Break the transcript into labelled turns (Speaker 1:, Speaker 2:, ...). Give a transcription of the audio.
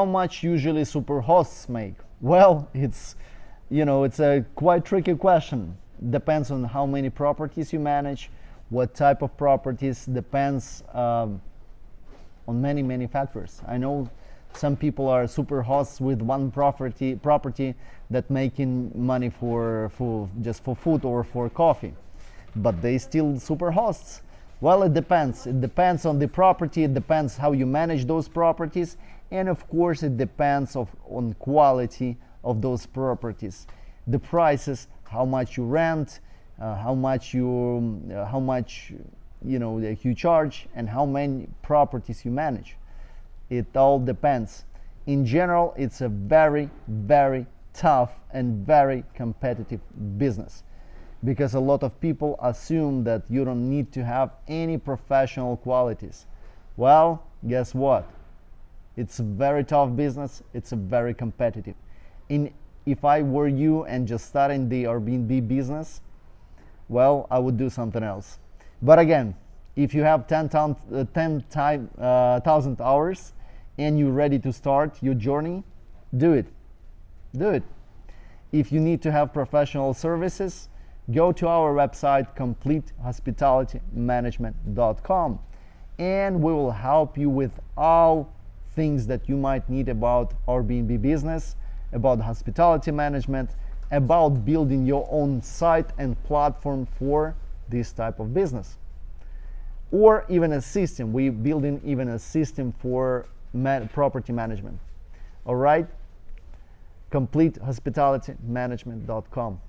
Speaker 1: How much usually super hosts make? Well, it's a quite tricky question. Depends on how many properties you manage, what type of properties, depends on many factors. I know some people are super hosts with one property that making money for just for food or for coffee, but they still super hosts. Well, it depends. It depends on the property. It depends how you manage those properties, and of course, it depends on quality of those properties, the prices, how much you rent, how much you charge, and how many properties you manage. It all depends. In general, it's a very tough and very competitive business, because a lot of people assume that you don't need to have any professional qualities. Well, guess what? It's a very tough business. It's a very competitive. If I were you and just starting the Airbnb business, well, I would do something else. But again, if you have 10,000 hours and you're ready to start your journey, do it. Do it. If you need to have professional services, go to our website, completehospitalitymanagement.com, and we will help you with all things that you might need about Airbnb business, about hospitality management, about building your own site and platform for this type of business. Or even a system. We're building even a system for property management. All right? CompleteHospitalityManagement.com.